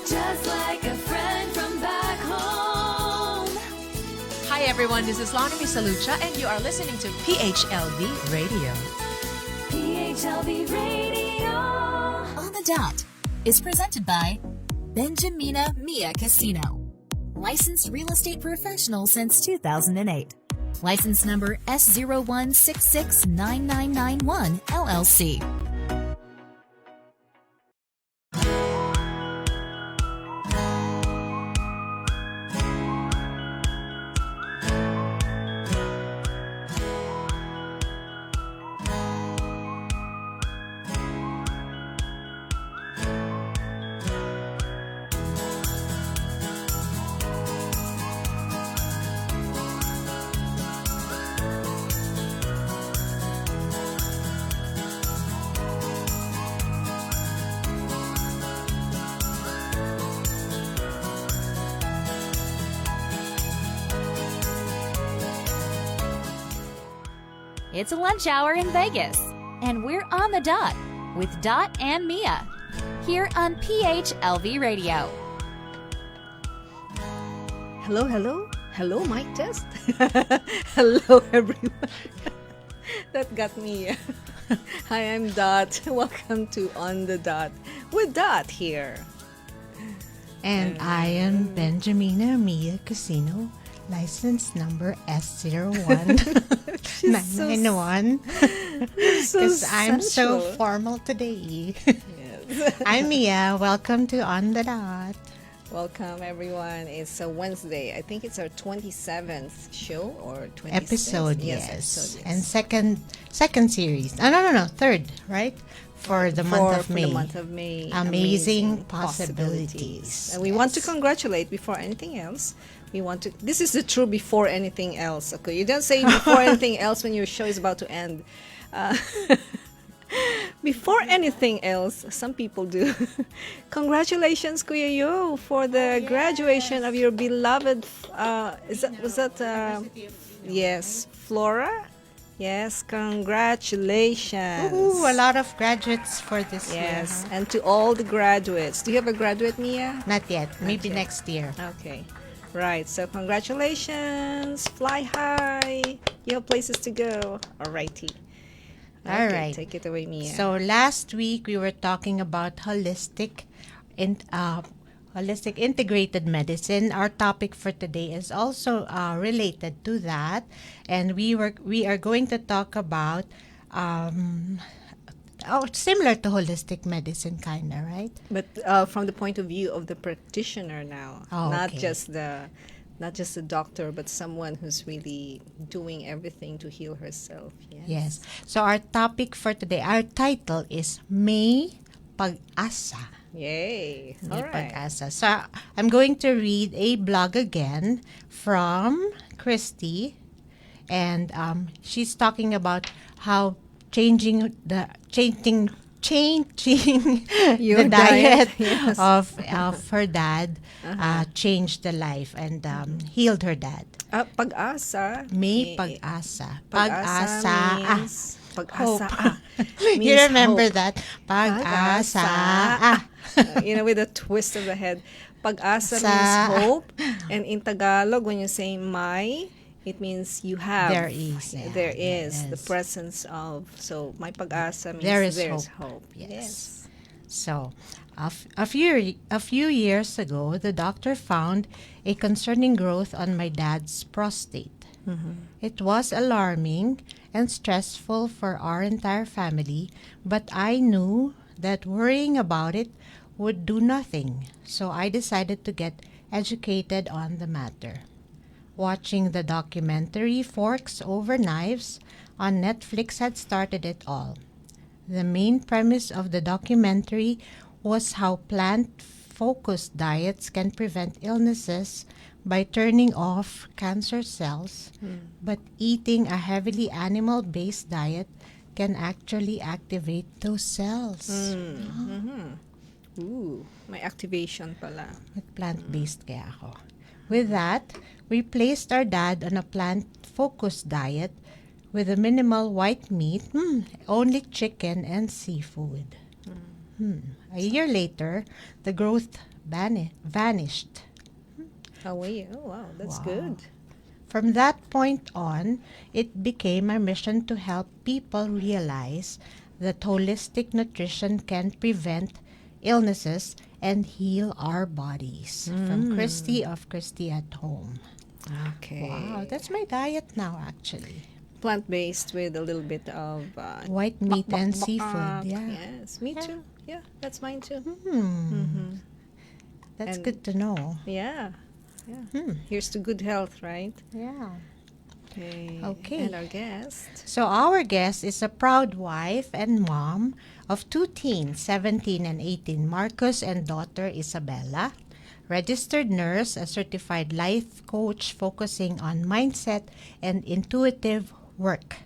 just like a friend from back home. Hi everyone, this is Lonnie Salucha and you are listening to PHLV Radio. PHLV Radio. On the Dot is presented by Benjamina Mia Casino. Licensed real estate professional since 2008. License number S01669991 LLC. It's a lunch hour in Vegas, and we're on the dot with Dot and Mia here on PHLV Radio. Hello, hello. Hello, mic test. Hello, everyone. That got me. Hi, I'm Dot. Welcome to On the Dot with Dot here. And I am Benjamina Mia Casino, license number S01-991. Because I'm so formal today. Yes. I'm Mia. Welcome to On the Dot. Welcome, everyone. It's a Wednesday. I think it's our 27th show or 26th? Episode, Yes. yes. Episode, And second series. No. Third, right? For the month of May. For the month of May. Amazing possibilities. And we want to congratulate before anything else. This is the true before anything else. Okay, you don't say before anything else when your show is about to end. Before anything else, some people do. Congratulations, Kuya Yo, for the graduation of your beloved. Yes, Flora. Yes, congratulations. Ooh, a lot of graduates for this year. Yes, Huh? and to all the graduates. Do you have a graduate, Mia? Not yet. Maybe yet. next year. Okay. Right. So congratulations. Fly high. You have places to go. Alrighty. All right. Take it away, Mia. So last week we were talking about holistic integrated medicine. Our topic for today is also related to that, and we are going to talk about similar to holistic medicine, kind of, right? But from the point of view of the practitioner now, not just the doctor, but someone who's really doing everything to heal herself. Yes. So our topic for today, our title is May Pagasa. Yay. All right. Pagasa. So I'm going to read a blog again from Christy, and she's talking about how changing Your the diet yes. of her dad changed the life and healed her dad. Pag-asa. May Pag-asa. Pag-asa means Hope. means You remember hope. that? Pag-asa. With a twist of the head. Pag-asa Sa. means hope. And in Tagalog, when you say may, it means you have. There is. Yeah, There is the yes. presence of. So, may pag-asa means There is there's hope. hope. Yes. So, a few years ago, the doctor found a concerning growth on my dad's prostate. Mm-hmm. It was alarming and stressful for our entire family, but I knew that worrying about it would do nothing, so I decided to get educated on the matter. Watching the documentary Forks Over Knives on Netflix had started it all. The main premise of the documentary was how plant-focused diets can prevent illnesses by turning off cancer cells, but eating a heavily animal-based diet can actually activate those cells. Ooh, may activation pala. Plant-based kaya ako. With that, we placed our dad on a plant-focused diet with a minimal white meat, only chicken and seafood. A year later, the growth vanished. Away. Oh, wow. That's good. From that point on, it became our mission to help people realize that holistic nutrition can prevent illnesses and heal our bodies. From Christy of Christy at Home. Okay. Wow, that's my diet now, actually. Plant-based with a little bit of White meat and seafood. Yeah. Yes, me too. Yeah, that's mine too. That's And- good to know. Yeah. Yeah. Here's to good health, right? Yeah. Okay. And our guest. So our guest is a proud wife and mom of two teens, 17 and 18, Marcus and daughter Isabella, registered nurse, a certified life coach focusing on mindset and intuitive work,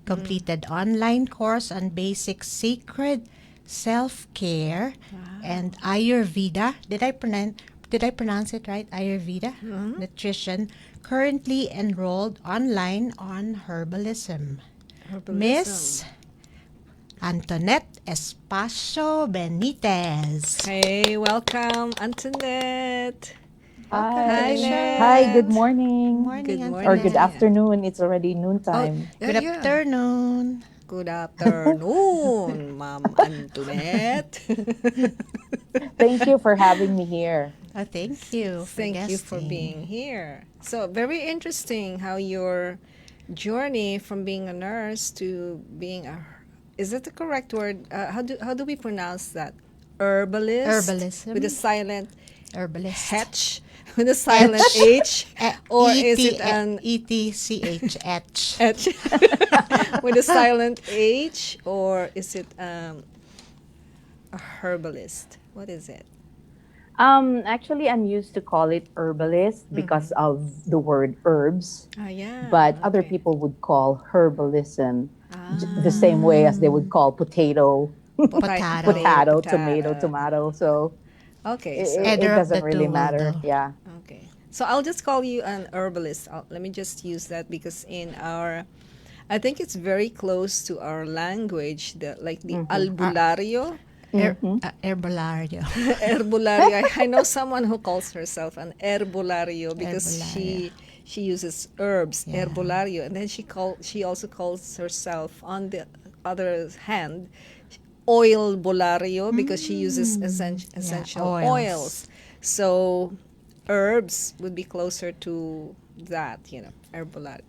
completed online course on basic sacred self-care and Ayurveda. Did I pronounce it right? Ayurveda nutrition. Currently enrolled online on herbalism. Miss Antonette Espacio-Benitez. Hey, welcome, Antonette. Hi. Net. Hi, good morning. Morning, Good Antonette. Or good morning. afternoon. It's already noontime. Good afternoon. Good afternoon, Ma'am Antonette. Thank you for having me here. Thank you. Thank you for guesting. being here. So, very interesting how your journey from being a nurse to being a, is that the correct word? How do we pronounce that? Herbalist? Herbalism. With a silent Herbalist. H? With a silent H? Or is it an ETCH? H? With a silent H? Or is it a herbalist? What is it? Actually, I'm used to call it herbalist because of the word herbs, Yeah. but other okay. people would call herbalism the same way as they would call potato, Potato. tomato. So Okay. it, So, it Either of doesn't the really two will matter. do. Yeah. okay. So I'll just call you an herbalist. Let me just use that because I think it's very close to our language, like the albulario. Herbalario. Herbulario. I know someone who calls herself an herbulario because Herbulario. she uses herbs, Yeah. herbulario, and then she also calls herself on the other hand oil bulario because she uses essential oils. oils. So herbs would be closer to that, herbulario.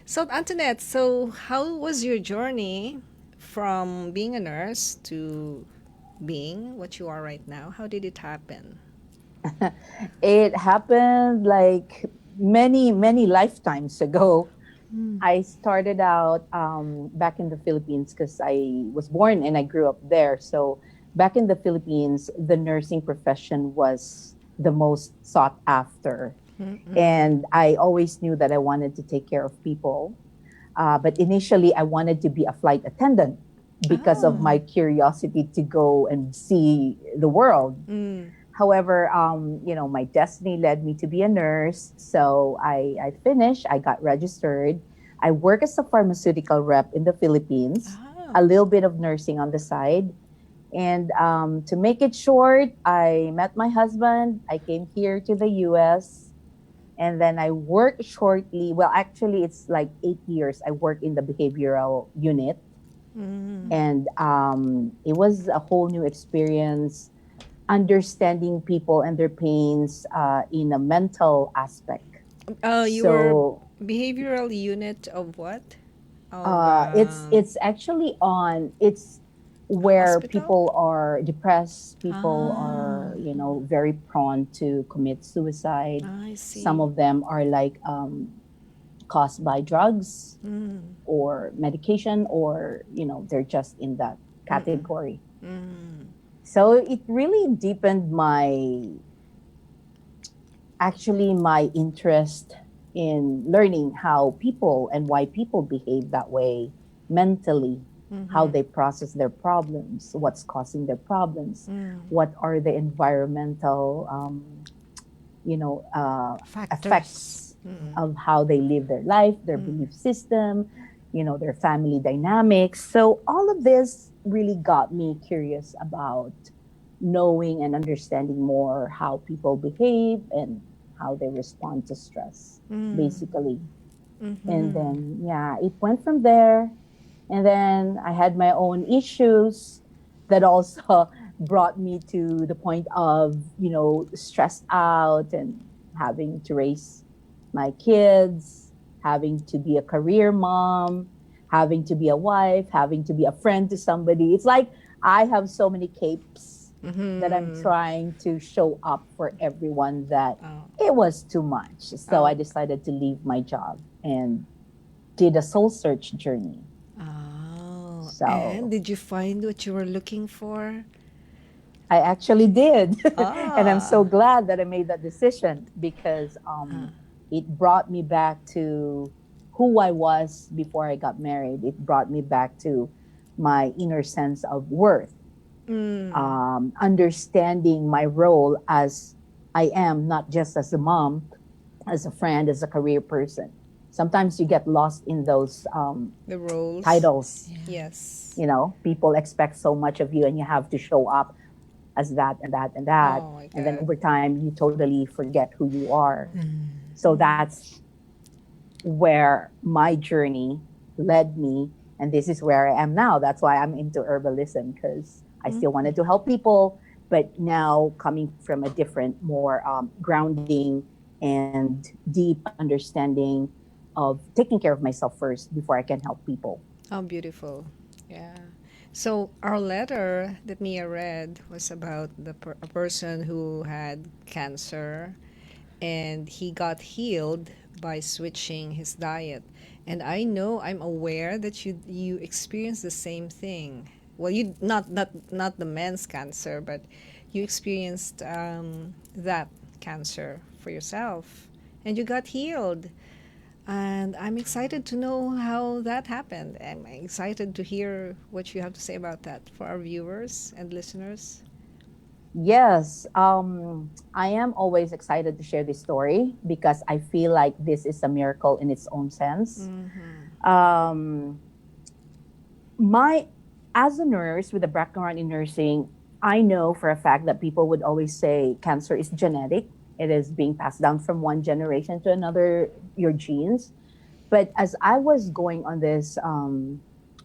So Antoinette, so how was your journey from being a nurse to being what you are right now? How did it happen? It happened like many lifetimes ago. I started out back in the Philippines because I was born and I grew up there. So back in the Philippines, the nursing profession was the most sought after. And I always knew that I wanted to take care of people. But initially, I wanted to be a flight attendant because of my curiosity to go and see the world. However, my destiny led me to be a nurse. So I finished, I got registered. I work as a pharmaceutical rep in the Philippines, a little bit of nursing on the side. And to make it short, I met my husband. I came here to the US. And then I worked shortly. Well, actually, it's like 8 years. I worked in the behavioral unit. And it was a whole new experience understanding people and their pains in a mental aspect. You were behavioral unit of what? It's actually it's where Hospital? people are depressed, people are very prone to commit suicide. I see. Some of them are like caused by drugs or medication, or they're just in that category. So it really deepened my interest in learning how people and why people behave that way mentally, how they process their problems, what's causing their problems, what are the environmental effects of how they live their life, their belief system, their family dynamics. So all of this really got me curious about knowing and understanding more how people behave and how they respond to stress, basically. And then, yeah, it went from there. And then I had my own issues that also brought me to the point of, stressed out and having to raise my kids, having to be a career mom, having to be a wife, having to be a friend to somebody. It's like I have so many capes that I'm trying to show up for everyone that it was too much. So I decided to leave my job and did a soul search journey. Oh, So and did you find what you were looking for? I actually did. And I'm so Ah, glad that I made that decision because it brought me back to who I was before I got married. It brought me back to my inner sense of worth, understanding my role as I am, not just as a mom, as a friend, as a career person. Sometimes you get lost in those the roles. titles. Yes. People expect so much of you and you have to show up as that and that and that. Oh my And then God. over time, you totally forget who you are. So that's where my journey led me. And this is where I am now. That's why I'm into herbalism because I still wanted to help people, but now coming from a different, more grounding and deep understanding of taking care of myself first before I can help people. How beautiful. Yeah. So our letter that Mia read was about a person who had cancer and he got healed by switching his diet. And I'm aware that you experienced the same thing. Well, you not the men's cancer, but you experienced that cancer for yourself, and you got healed. And I'm excited to know how that happened. I'm excited to hear what you have to say about that for our viewers and listeners. Yes, I am always excited to share this story because I feel like this is a miracle in its own sense. Um, my as a nurse with a background in nursing, I know for a fact that people would always say cancer is genetic. It is being passed down from one generation to another, your genes. But as I was going on this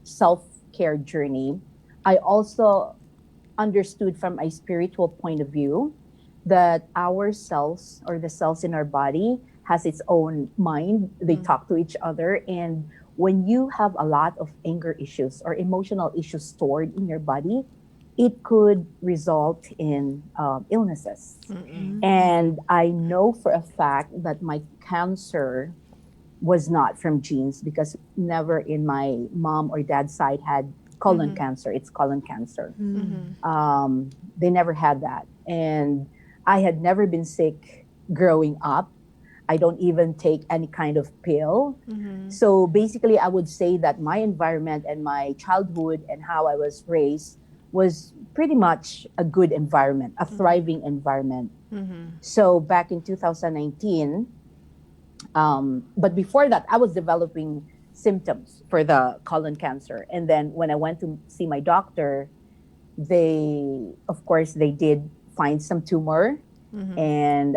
self care journey, I also understood from a spiritual point of view that our cells or the cells in our body has its own mind. They talk to each other, and when you have a lot of anger issues or emotional issues stored in your body, it could result in illnesses. And I know for a fact that my cancer was not from genes because never in my mom or dad's side had colon cancer. It's colon cancer. They never had that. And I had never been sick growing up. I don't even take any kind of pill. So basically, I would say that my environment and my childhood and how I was raised was pretty much a good environment, a thriving environment. So back in 2019, but before that, I was developing symptoms for the colon cancer. And then when I went to see my doctor, of course, they did find some tumor. And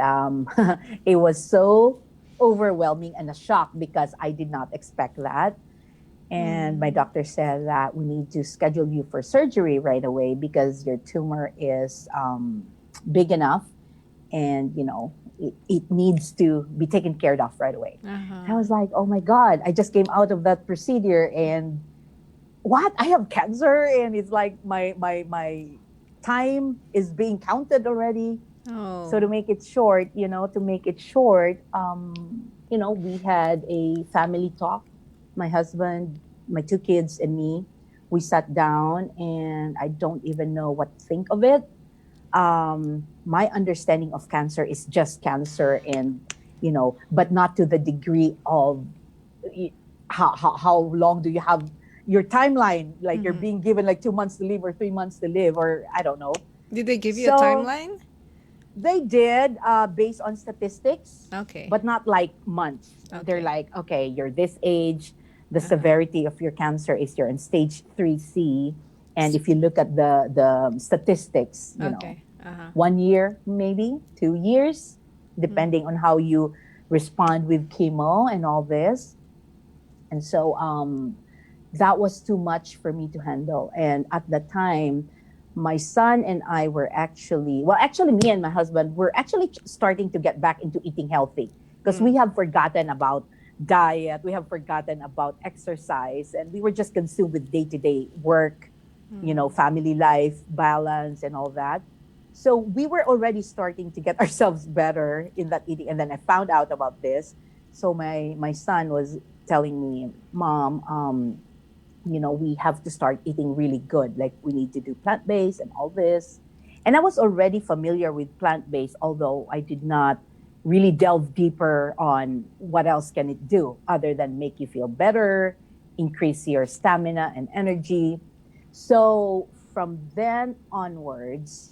it was so overwhelming and a shock because I did not expect that. And my doctor said that we need to schedule you for surgery right away because your tumor is big enough and, it needs to be taken care of right away. I was like, oh my God, I just came out of that procedure and what? I have cancer and it's like my time is being counted already. Oh. So to make it short, we had a family talk. My husband, my two kids, and me. We sat down, and I don't even know what to think of it. My understanding of cancer is just cancer, and but not to the degree of how long do you have your timeline? Like you're being given like 2 months to live or 3 months to live, or I don't know. Did they give you a So timeline? they did based on statistics, Okay. but not like months. They're Okay. like, okay, you're this age. The severity of your cancer is you're in stage 3C, And if you look at the statistics, Okay. Uh-huh. 1 year, maybe 2 years, depending on how you respond with chemo and all this. And so that was too much for me to handle. And at the time, my son and I were actually, me and my husband were actually starting to get back into eating healthy because we have forgotten about diet, we have forgotten about exercise, and we were just consumed with day to day work, family life, balance, and all that. So we were already starting to get ourselves better in that eating. And then I found out about this. So my son was telling me, Mom, we have to start eating really good. Like we need to do plant-based and all this. And I was already familiar with plant-based, although I did not really delve deeper on what else can it do other than make you feel better, increase your stamina and energy. So from then onwards,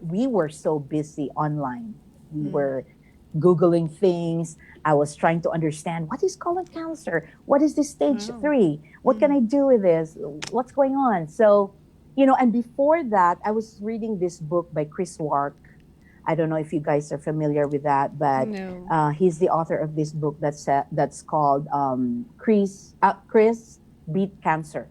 we were so busy online. We were Googling things. I was trying to understand what is colon cancer? What is this stage 3? What can I do with this? What's going on? So, and before that, I was reading this book by Chris Wark. I don't know if you guys are familiar with that, but No. he's the author of this book that's called Chris Beat Cancer.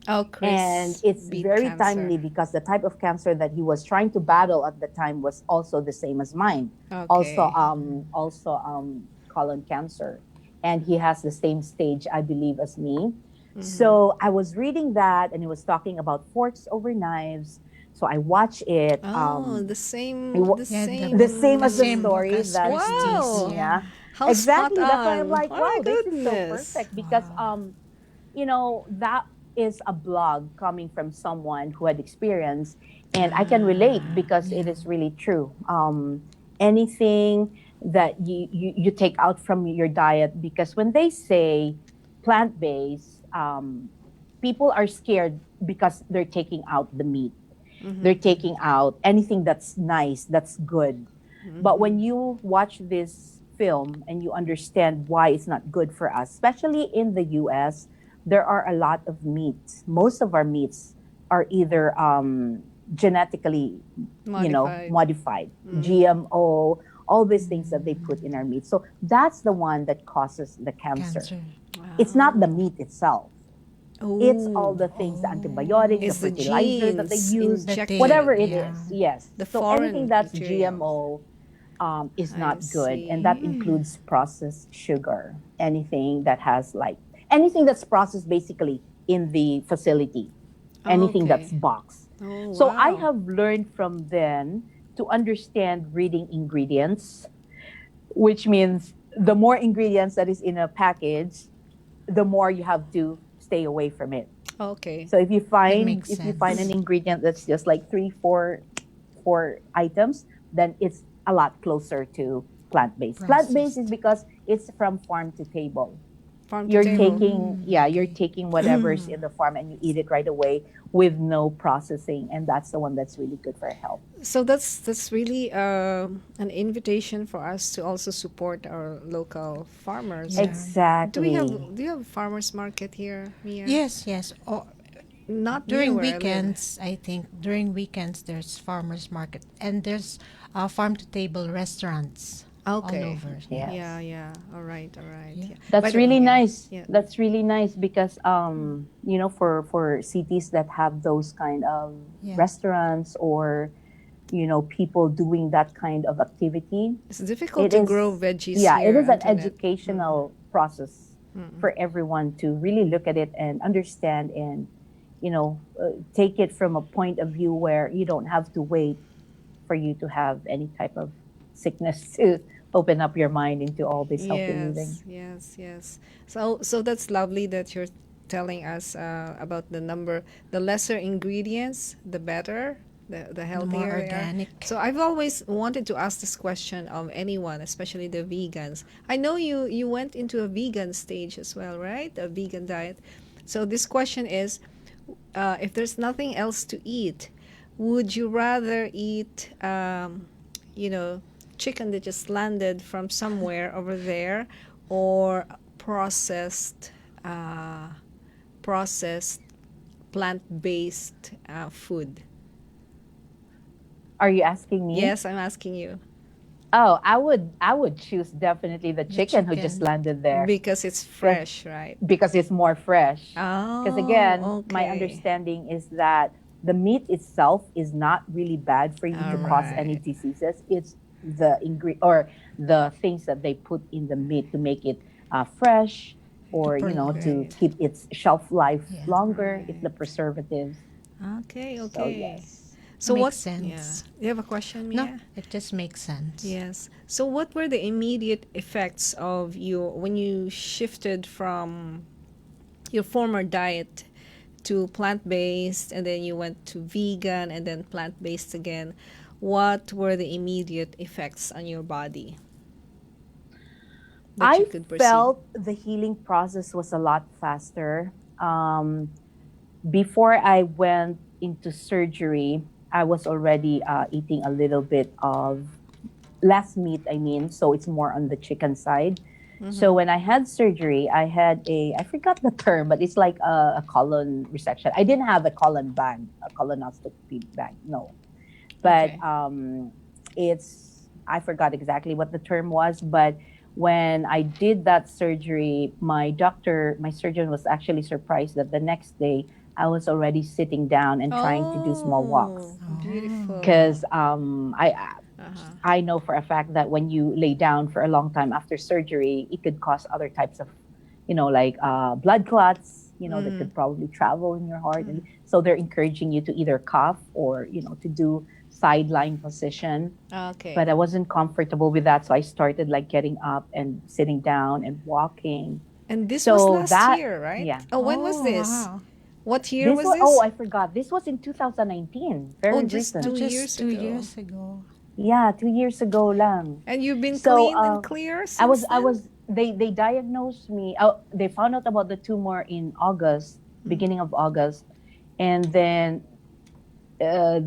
Oh, Chris. And it's beat very cancer. timely because the type of cancer that he was trying to battle at the time was also the same as mine. Okay. Also colon cancer, and he has the same stage, I believe, as me. So I was reading that, and he was talking about forks over knives. So I watched it. The same. it wa- The Yeah, same. the same as the same book story as that Wow. yeah, How exactly. spot That's why I'm on. like, Oh wow, my this is so goodness. perfect because that is a blog coming from someone who had experience, and I can relate because it is really true. Anything that you take out from your diet, because when they say plant-based, people are scared because they're taking out the meat. They're taking out anything that's nice, that's good. But when you watch this film and you understand why it's not good for us, especially in the US, there are a lot of meats. Most of our meats are either genetically, Modified. modified, GMO, all these things that they put in our meat. So that's the one that causes the cancer. Cancer. It's not the meat itself. It's Oh. all the things, the antibiotics, It's the the fertilizer that they genes use, injected. whatever it Yeah. is. Yes. The So foreign anything that's materials. GMO is I not good, see. and that includes processed sugar. Anything that's processed basically in the facility, anything Okay. that's boxed. Oh, So I wow. have learned from then to understand reading ingredients, which means the more ingredients that is in a package, the more you have to stay away from it. Okay. So if you find makes an sense. ingredient that's just like three, four items, then it's a lot closer to plant-based. Plant-based is because it's from farm to table. Farm to You're table. you're taking whatever's in the farm and you eat it right away with no processing, and that's the one that's really good for health. So that's really an invitation for us to also support our local farmers. Exactly. Do you have farmers market here, Mia? Yes, yes. Oh, Not during near where I live. weekends, I think during weekends there's farmers market and there's farm to table restaurants Okay. all over. Yes. Yeah. All right. Yeah. That's By the- really nice. Yeah. That's really nice because for cities that have those kind of Yeah. restaurants or people doing that kind of activity, It's difficult it to is grow veggies yeah, here. it is an Antoinette. educational process for everyone to really look at it and understand and take it from a point of view where you don't have to wait for you to have any type of sickness to open up your mind into all this healthy living. Yes. So that's lovely that you're telling us about the lesser ingredients, the better, the healthier more they are. organic. So I've always wanted to ask this question of anyone, especially the vegans. I know you went into a vegan stage as well, right? A vegan diet. So this question is, if there's nothing else to eat, would you rather eat, chicken that just landed from somewhere over there, or processed plant-based food? Are you asking me? Yes, I'm asking you. Oh, I would choose definitely the chicken who just chicken. landed there. Because it's Yes, fresh, right? because it's more fresh. Because again, Oh, my okay. understanding is that the meat itself is not really bad for you All to cause any right. diseases. It's the or the things that they put in the meat to make it fresh, To or to Great. keep its shelf life Yeah, longer. It's the Right. preservatives. Okay, So okay. yes. So makes what, yeah. sense. You have a question, No, Mia? it just makes sense. Yes. So what were the immediate effects of your when you shifted from your former diet to plant-based and then you went to vegan and then plant-based again? What were the immediate effects on your body that you I could perceive? felt the healing process was a lot faster. Before I went into surgery, I was already eating a little bit of less meat, I mean, so it's more on the chicken side. So when I had surgery, I had I forgot the term, but it's like a colon resection. I didn't have a colon bag, a colonoscopy bag, no. But Okay. I forgot exactly what the term was, but when I did that surgery, my surgeon was actually surprised that the next day I was already sitting down and trying to do small walks. Oh, beautiful. Because I know for a fact that when you lay down for a long time after surgery, it could cause other types of, like blood clots, that could probably travel in your heart. And so they're encouraging you to either cough or, to do sideline position. Okay. But I wasn't comfortable with that. So I started like getting up and sitting down and walking. And this was So last that, year, right? yeah. Oh, when was Oh, this? wow. What year was Oh, this? I forgot. This was in 2019, Oh, very just Oh, recent. 2 years just two ago. years ago. Yeah, 2 years ago lang. And you've been So clean and clear I since was I then? was they diagnosed me. Oh, they found out about the tumor in August, beginning of August, and then uh,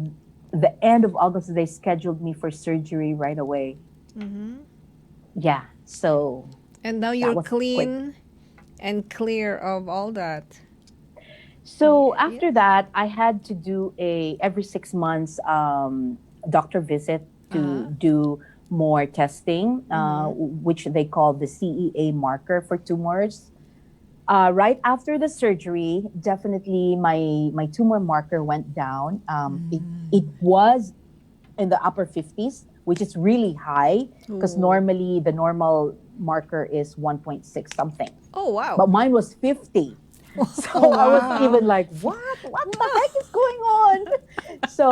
the end of August they scheduled me for surgery right away. Yeah, so And now that you're was quick. clean and clear of all that. So Yeah. after that, I had to do a every 6 months doctor visit to Uh-huh. do more testing, which they call the CEA marker for tumors. Right after the surgery, definitely my tumor marker went down. It was in the upper 50s, which is really high because Ooh. normally the normal marker is 1.6 something, Oh, wow. but mine was 50. Oh, So I was wow. even like, what the heck is going on? So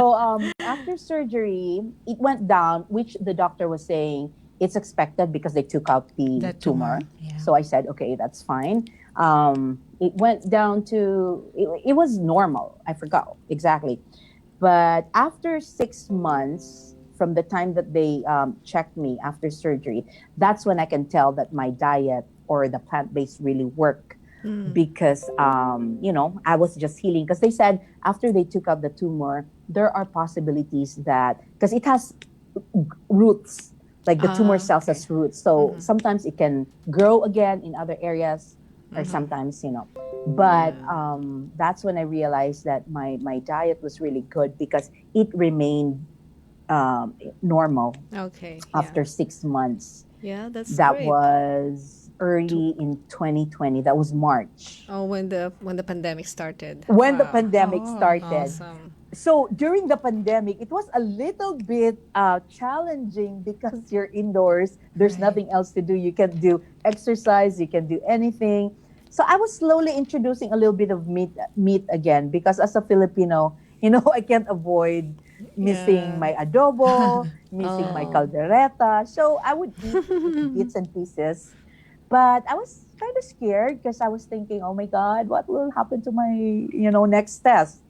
after surgery, it went down, which the doctor was saying it's expected because they took out the The tumor. tumor. Yeah. So I said, okay, that's fine. It went down to, it was normal. I forgot exactly. But after 6 months from the time that they checked me after surgery, that's when I can tell that my diet or the plant-based really work, because I was just healing, because they said after they took out the tumor there are possibilities that, because it has roots, like the tumor cells Okay. has roots, so sometimes it can grow again in other areas, or Mm-hmm. sometimes but that's when I realized that my diet was really good, because it remained normal Okay. Yeah. after 6 months. Yeah, that's That great. was To, early in 2020. That was March oh, when the pandemic started. when the Wow. pandemic Oh. started. Awesome. So during the pandemic, it was a little bit challenging because you're indoors. There's Right. nothing else to do. You can do exercise. You can do anything. So I was slowly introducing a little bit of meat again, because as a Filipino, I can't avoid missing Yeah. my adobo, missing my Oh. caldereta. So I would eat bits and pieces. But I was kind of scared because I was thinking, oh my God, what will happen to my, next test?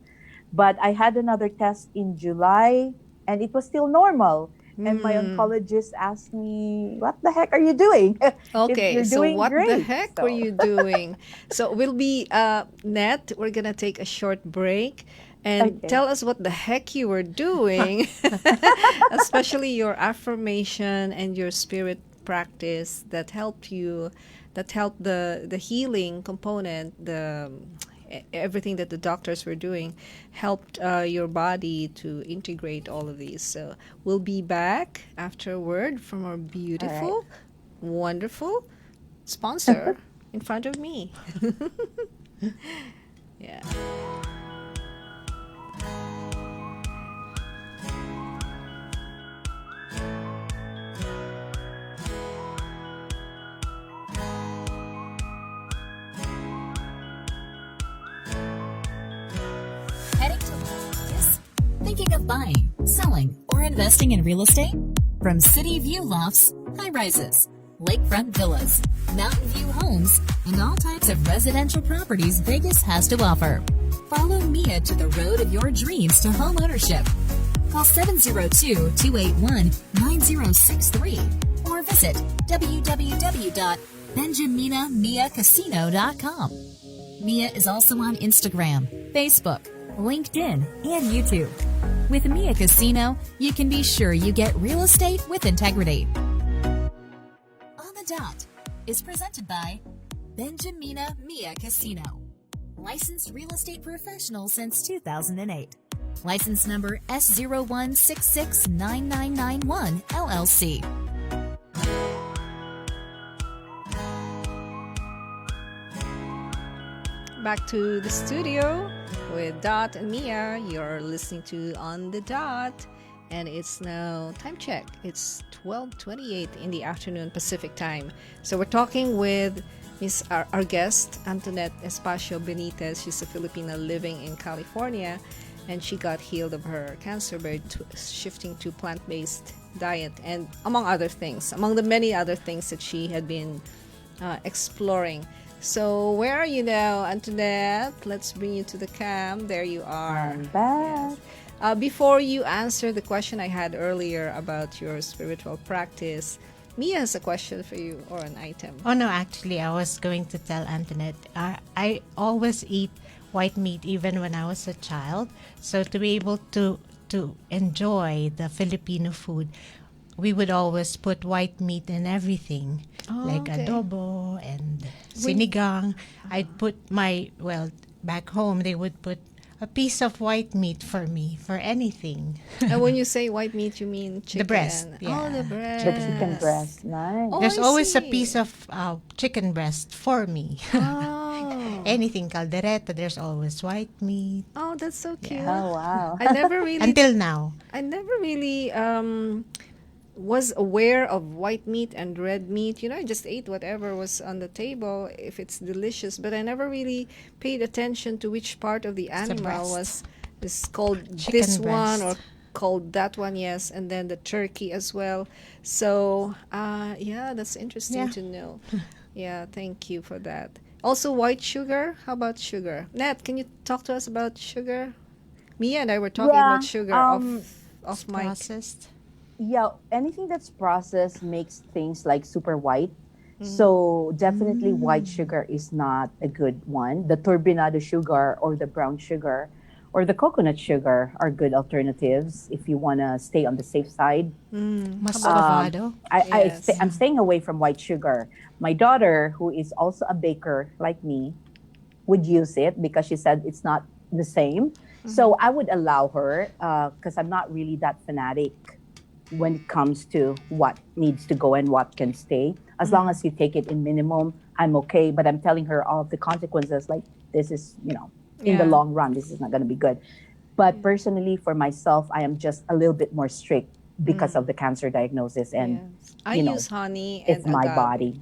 But I had another test in July and it was still normal. And my oncologist asked me, what the heck are you doing? Okay, You're so doing what the great. heck were So, you doing? So we'll be net. We're gonna take a short break and okay. tell us what the heck you were doing, especially your affirmation and your spirit practice that helped you, that helped the healing component, the everything that the doctors were doing helped your body to integrate all of these. So we'll be back after a word from our beautiful, wonderful sponsor in front of me. Yeah. Heading to Las Vegas? Thinking of buying, selling, or investing in real estate? From city view lofts, high rises, lakefront villas, mountain view homes, and all types of residential properties Vegas has to offer. Follow Mia to the road of your dreams to home ownership. Call 702-281-9063 or visit www.benjaminamiacasino.com. Mia is also on Instagram, Facebook, LinkedIn, and YouTube. With Mia Casino, you can be sure you get real estate with integrity. On the Dot is presented by Benjamina Mia Casino. Licensed real estate professional since 2008. License number S01669991 LLC. Back to the studio with Dot and Mia. You're listening to On the Dot, and it's now time check. It's 12:28 in the afternoon Pacific time. So we're talking with our guest, Antonette Espacio-Benitez. She's a Filipina living in California, and she got healed of her cancer by shifting to plant-based diet, and among other things, among the many other things that she had been exploring. So where are you now, Antonette? Let's bring you to the cam. There you are. I'm back. Yes. Before you answer the question I had earlier about your spiritual practice, Mia has a question for you, or an item. Oh no, actually, I was going to tell Antoinette. I always eat white meat even when I was a child. So to be able to enjoy the Filipino food, we would always put white meat in everything, like okay. adobo and sinigang. I'd put back home they would put a piece of white meat for me for anything. And when you say white meat, you mean chicken? The breast, Oh, yeah. the breast. The chicken breast. Nice. Oh, There's I always a see. piece of chicken breast for me. Oh. Anything caldereta, there's always white meat. Oh, that's so cute. Oh, wow. I never really Until now. I never really was aware of white meat and red meat. I just ate whatever was on the table if it's delicious, but I never really paid attention to which part of the animal is called Chicken this one breast. or called that one, yes, and then the turkey as well. So, yeah, that's interesting Yeah. to know. Yeah, thank you for that. Also, white sugar. How about sugar? Nat, can you talk to us about sugar? Mia and I were talking Yeah, about sugar off mic. Processed. Yeah, anything that's processed makes things like super white. So definitely white sugar is not a good one. The turbinado sugar or the brown sugar or the coconut sugar are good alternatives if you want to stay on the safe side. Muscovado. Yes. I'm staying away from white sugar. My daughter, who is also a baker like me, would use it because she said it's not the same. So I would allow her because I'm not really that fanatic when it comes to what needs to go and what can stay. As long as you take it in minimum, I'm okay. But I'm telling her all of the consequences, like this is, in the Yeah. long run, this is not going to be good. But personally, for myself, I am just a little bit more strict because of the cancer diagnosis. And Yes. I you know, use honey and it's my agave. body.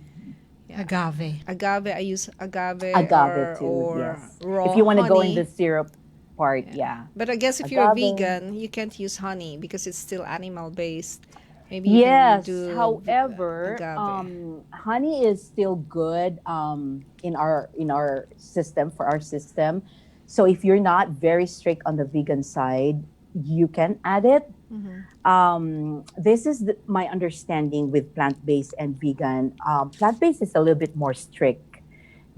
Agave. Agave, I use agave, Agave too, or yes. raw If you want to go in honey. the syrup part, yeah. But I guess if you're a Agave. vegan, you can't use honey because it's still animal based. Maybe you Yes. can do However, agave. honey is still good in our system for our system. So if you're not very strict on the vegan side, you can add it. This is my understanding with plant-based and vegan. Plant-based is a little bit more strict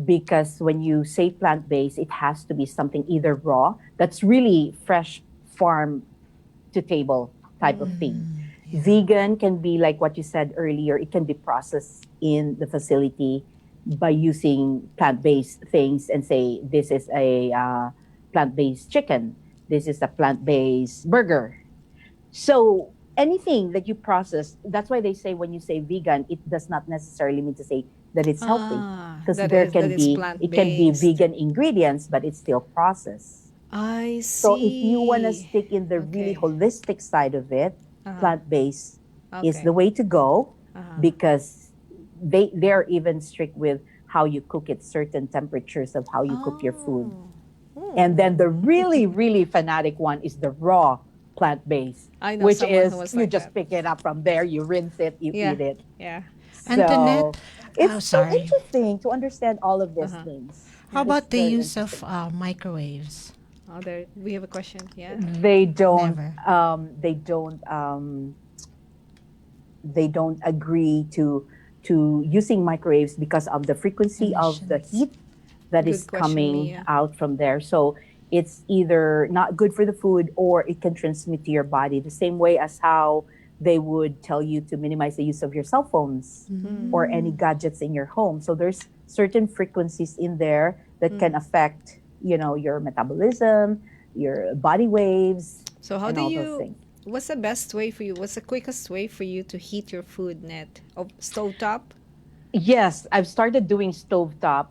because when you say plant-based, it has to be something either raw, that's really fresh farm to table type of thing. Vegan can be like what you said earlier, it can be processed in the facility by using plant-based things and say this is a plant-based chicken, this is a plant-based burger. So anything that you process, that's why they say when you say vegan, it does not necessarily mean to say that it's healthy, because that is it can be plant-based. vegan ingredients, but it's still processed. I So if you want to see. stick in the really Okay. holistic side of it, plant-based is Okay. the way to go, Uh-huh. because they're even strict with how you cook it, certain temperatures of how you cook your food. Oh. And then the really, really fanatic one is the raw plant-based, I know which someone who is was you like just that. pick it up from there, you rinse it, you Yeah. eat it. Yeah. So Antoinette, oh, it's so sorry. interesting to understand all of these things. How It's about the very use of interesting. microwaves? Oh, there we have a question. Yeah. They don't. Never. They don't agree to using microwaves because of the frequency of the Emissions. heat that Good is question, coming Mia. out from there. So it's either not good for the food or it can transmit to your body the same way as how they would tell you to minimize the use of your cell phones or any gadgets in your home. So there's certain frequencies in there that can affect, your metabolism, your body waves, So how and do all those you? things. What's the best way for you? What's the quickest way for you to heat your food, Net? Oh, stovetop. Yes, I've started doing stovetop.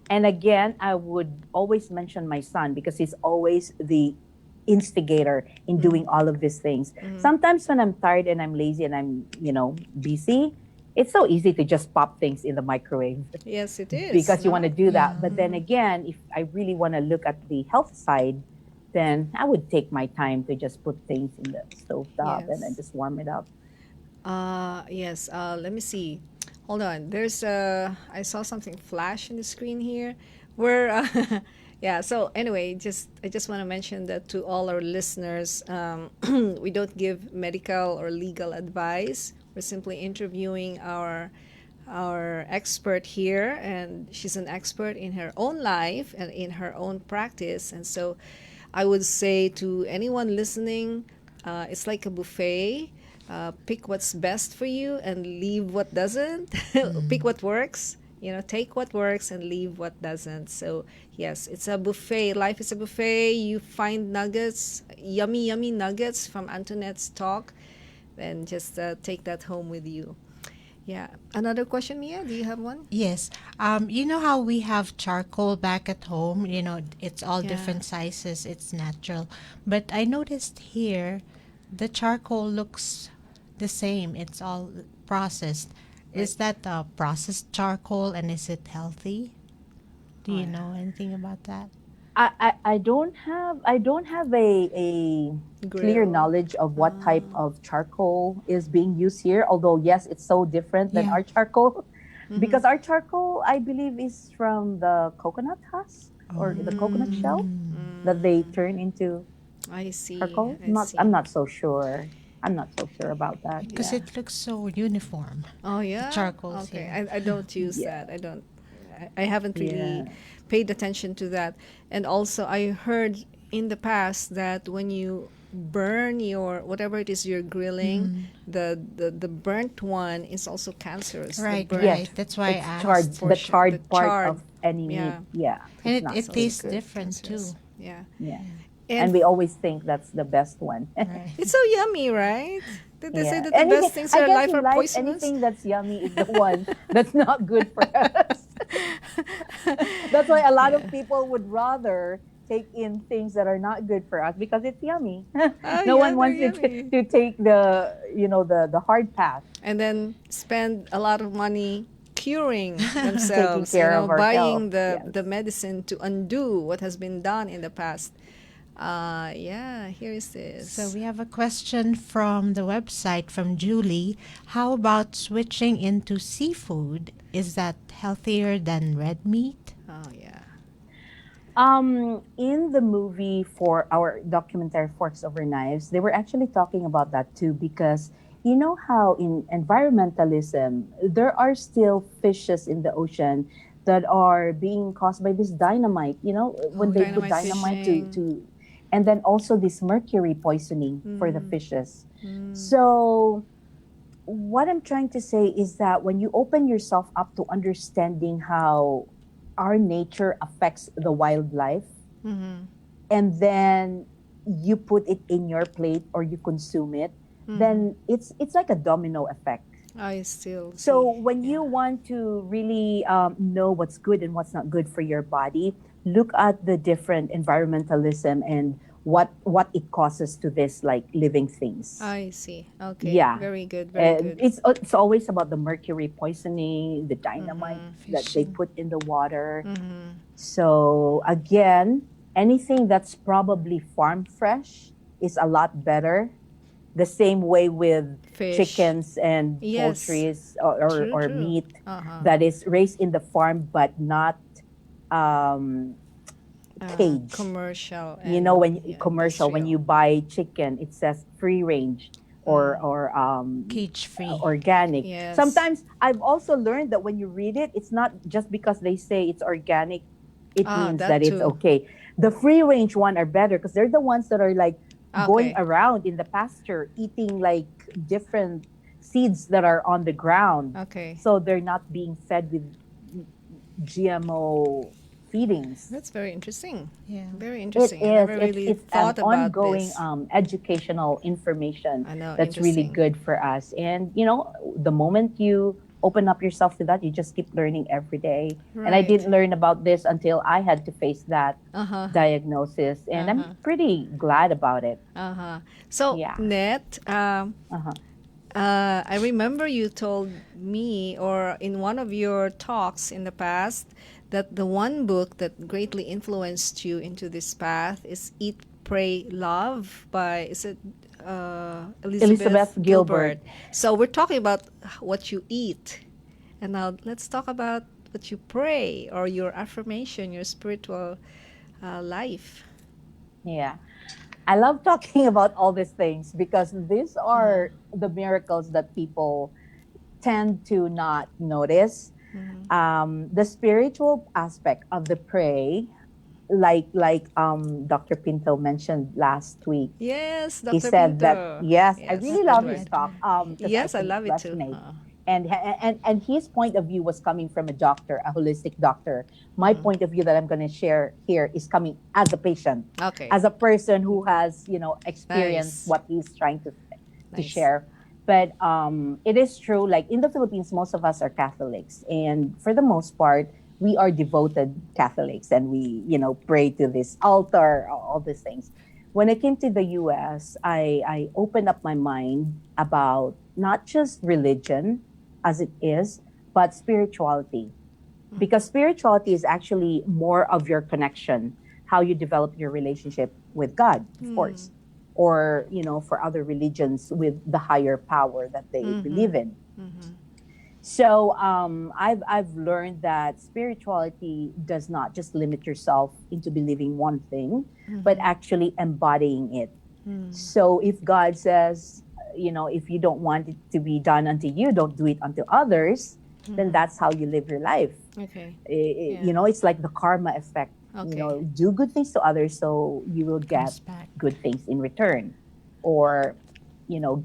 And again, I would always mention my son because he's always the instigator in doing all of these things. Sometimes when I'm tired and I'm lazy and I'm, busy, it's so easy to just pop things in the microwave Yes, it is. because you want No? to do that. But then again, if I really want to look at the health side, then I would take my time to just put things in the stovetop and then Yes. just warm it up. Yes. Let me see. Hold on. I saw something flash in the screen here. Where, yeah. So anyway, I just want to mention that to all our listeners, we don't give medical or legal advice. We're simply interviewing our expert here, and she's an expert in her own life and in her own practice. And so, I would say to anyone listening, it's like a buffet. Pick what's best for you and leave what doesn't. Pick what works. Take what works and leave what doesn't. So yes, it's a buffet. Life is a buffet. You find nuggets, yummy, yummy nuggets from Antoinette's talk, and just take that home with you. Yeah. Another question, Mia? Do you have one? Yes. You know how we have charcoal back at home? It's all Yeah. different sizes, it's natural. But I noticed here the charcoal looks the same. It's all processed. Is that processed charcoal and is it healthy? Do you know anything about that? I don't have a clear Grill. knowledge of what type of charcoal is being used here. Although yes, it's so different than Yeah. our charcoal, because our charcoal I believe is from the coconut husk or the coconut shell that they turn into I see. charcoal. I see. I'm not so sure. I'm not so sure about that. Because Yeah. it looks so uniform. Oh yeah. charcoals Okay. here. I don't use Yeah. that. I don't. I haven't really Yeah. paid attention to that. And also, I heard in the past that when you burn your whatever it is you're grilling, the burnt one is also cancerous. The Right, burnt right. Yes, That's why I it's asked. charred. The portion, charred part charred. of any meat. Yeah. Yeah, And it's it, not it so tastes good. different Cancerous. too. Yeah. Yeah, And and we always think that's the best one. Right. it's so yummy, right? Did they say Yeah. that the best things I in guess life in are life, poisonous? anything that's yummy is the one that's not good for us. That's why a lot of people would rather take in things that are not good for us because it's yummy. Oh, No yeah, one they're wants yummy. to take the hard path, And then spend a lot of money curing taking themselves, care of our health. buying Yes. the medicine to undo what has been done in the past. Yeah, here is this. So we have a question from the website from Julie. How about switching into seafood? Is that healthier than red meat? Oh, yeah. In the movie for our documentary Forks Over Knives, they were actually talking about that too because you know how in environmentalism there are still fishes in the ocean that are being caused by this dynamite, when they put Dynamite dynamite fishing. to and then also this mercury poisoning for the fishes. So what I'm trying to say is that when you open yourself up to understanding how our nature affects the wildlife, and then you put it in your plate or you consume it, then it's like a domino effect. I still So see. when Yeah. you want to really know what's good and what's not good for your body, look at the different environmentalism and what it causes to this like living things. I see. Okay. Yeah. Very good. Very good. It's always about the mercury poisoning, the dynamite that they Fishing. put in the water. So again, anything that's probably farm fresh is a lot better. The same way with Fish. chickens and Yes. poultries or, True, or true. meat Uh-huh. that is raised in the farm but not um, caged. Commercial You know, and when commercial, when industrial. you buy chicken, it says free range or Cage free. organic. Yes. Sometimes I've also learned that when you read it, it's not just because they say it's organic, it means that that it's too. okay. The free range one are better because they're the ones that are like going Okay. around in the pasture eating like different seeds that are on the ground. Okay. So they're not being fed with GMO feedings. That's very interesting. Yeah. Very It interesting. I is. never really It's an thought about ongoing this. educational information I know. that's really Interesting. good for us. And you know, the moment you open up yourself to that, you just keep learning every day. And I Right. didn't learn about this until I had to face that Uh-huh. diagnosis, and I'm pretty glad about it. Uh-huh. So, Yeah. Net, Uh-huh. I remember you told me, or in one of your talks in the past, that the one book that greatly influenced you into this path is Eat, Pray, Love by, is it Elizabeth Elizabeth Gilbert. So we're talking about what you eat. And now let's talk about what you pray or your affirmation, your spiritual life. Yeah. I love talking about all these things because these are the miracles that people tend to not notice. The spiritual aspect of the pray, like Dr. Pinto mentioned last week, Yes, he Dr. said that Pinto. yes, I Yes, really love his Edward. talk because Yes, I I think love it it too. resonates. And his point of view was coming from a doctor, a holistic doctor. My point of view that I'm going to share here is coming as a patient, Okay. as a person who has experienced Nice. what he's trying to Nice. share. But it is true. Like in the Philippines, most of us are Catholics, and for the most part, we are devoted Catholics, and we pray to this altar, all these things. When I came to the U.S., I opened up my mind about not just religion as it is, but spirituality. Because spirituality is actually more of your connection, how you develop your relationship with God, of course, or, for other religions with the higher power that they believe in. So I've learned that spirituality does not just limit yourself into believing one thing, but actually embodying it. So if God says, if you don't want it to be done unto you, don't do it unto others, then that's how you live your life. Okay. It's like the karma effect. Okay. Do good things to others so you will get Comes back. good things in return. Or,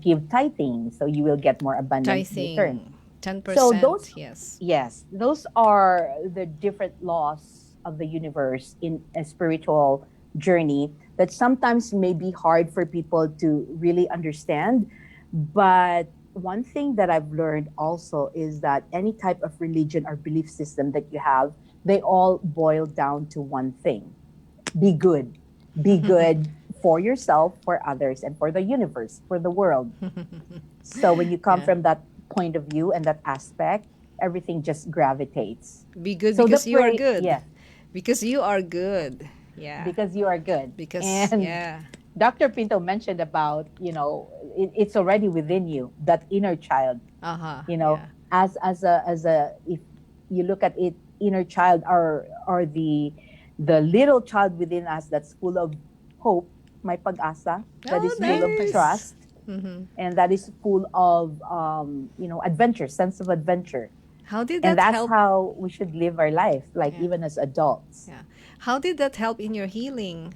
give tithing so you will get more abundance in return. Tithing. 10%. So those, yes. yes, those are the different laws of the universe in a spiritual journey that sometimes may be hard for people to really understand. But one thing that I've learned also is that any type of religion or belief system that you have, they all boil down to one thing: be good. Be good for yourself, for others, and for the universe, for the world. So when you come Yeah. from that point of view and that aspect, everything just gravitates. Be good So the because you are pray- good. yeah. Because you are good. Yeah. Because you are good. Because, and yeah. Dr. Pinto mentioned about, it's already within you, that inner child. Uh-huh. Yeah. Yeah. As a if you look at it, inner child are the little child within us that's full of hope, my pag-asa, that Oh, is full of nice. trust, and that is full of adventure, sense of adventure. How did And that that's help? how we should live our life, like Yeah. even as adults. Yeah. How did that help in your healing?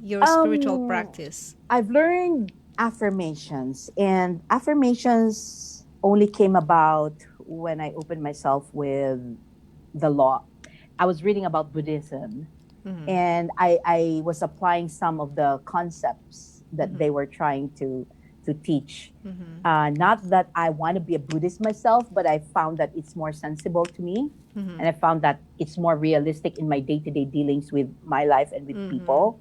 Your spiritual practice? I've learned affirmations. And affirmations only came about when I opened myself with the law. I was reading about Buddhism, and I was applying some of the concepts that they were trying to teach. Not that I want to be a Buddhist myself, but I found that it's more sensible to me. And I found that it's more realistic in my day-to-day dealings with my life and with people.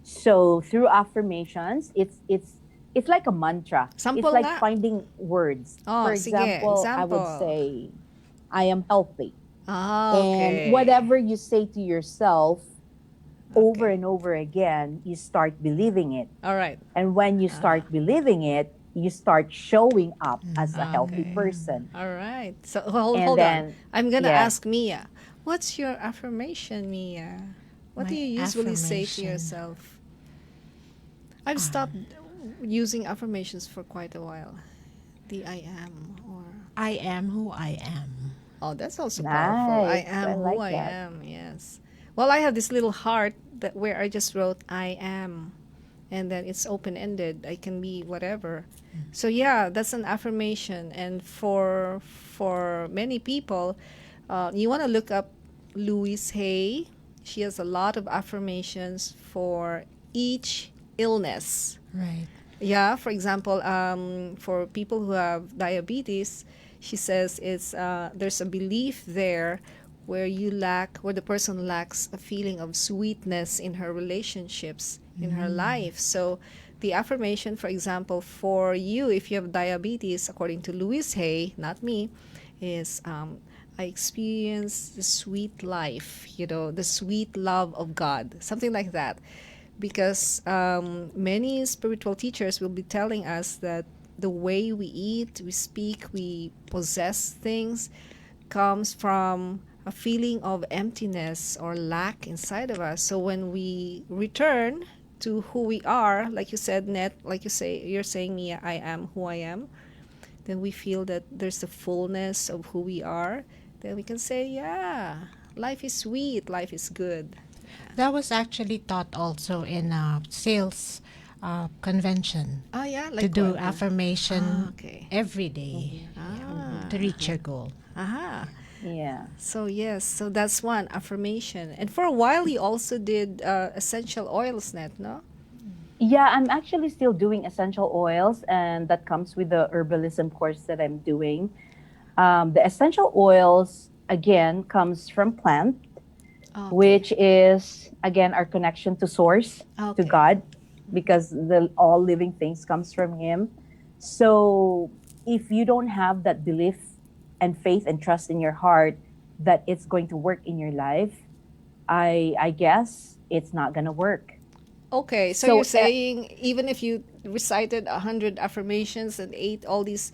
So through affirmations, it's like a mantra. Sample It's like nga. finding words. Oh, For sige, example, I would example. say, I am healthy. Ah, okay. And whatever you say to yourself over Okay. and over again, you start believing it. All right. And when you start believing it, you start showing up as a healthy Okay. person. All right. So And hold on. then, I'm gonna yeah. ask Mia. What's your affirmation, Mia? What do My you usually say to affirmation. yourself? I've stopped using affirmations for quite a while. The I am or I am who I am. oh, that's also powerful. I Nice. am I who like I that. am. Yes. Well, I have this little heart that where I just wrote I am, and then it's open ended. I can be whatever. So yeah, that's an affirmation. And for many people, you want to look up Louise Hay. She has a lot of affirmations for each illness. Right. Yeah, for example, for people who have diabetes, she says it's there's a belief there where the person lacks a feeling of sweetness in her relationships, in her life. So the affirmation, for example, for you, if you have diabetes, according to Louise Hay, not me, is I experience the sweet life, the sweet love of God, something like that. Because many spiritual teachers will be telling us that the way we eat, we speak, we possess things comes from a feeling of emptiness or lack inside of us. So when we return to who we are, like you said, Net, like you're saying, Mia, I am who I am, then we feel that there's the fullness of who we are. Then we can say, yeah, life is sweet, life is good. That was actually taught also in a sales convention Oh, yeah, to like do what? affirmation Okay. every day to reach your goal. Aha. Yeah. So yes, so that's one affirmation. And for a while, you also did essential oils, Net, no? Yeah, I'm actually still doing essential oils, and that comes with the herbalism course that I'm doing. The essential oils, again, comes from plant, Okay. which is, again, our connection to source, to Okay. God, because all living things comes from Him. So if you don't have that belief and faith and trust in your heart that it's going to work in your life, I guess it's not going to work. Okay, so So, you're saying even if you recited 100 affirmations and ate all these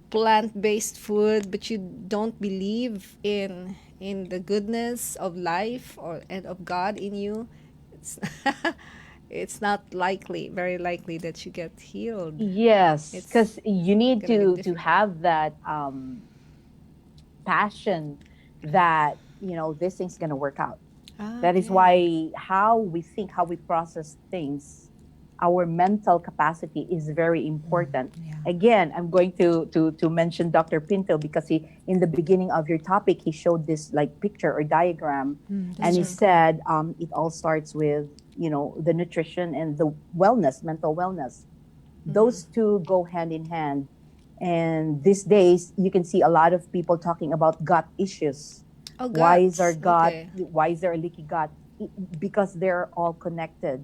plant-based food, but you don't believe in the goodness of life and of God in you, it's it's not likely, very likely that you get healed. yes, It's because you need gonna be to difficult. have that passion that this thing's gonna work out. That is Okay. why how we think, how we process things, our mental capacity is very important. Yeah. Again, I'm going to mention Dr. Pinto because he, in the beginning of your topic, he showed this like picture or diagram, and he said it all starts with the nutrition and the wellness, mental wellness. Those two go hand in hand. And these days, you can see a lot of people talking about gut issues. Oh, Why is our guts. gut? Okay. Why is there a leaky gut? Because they're all connected.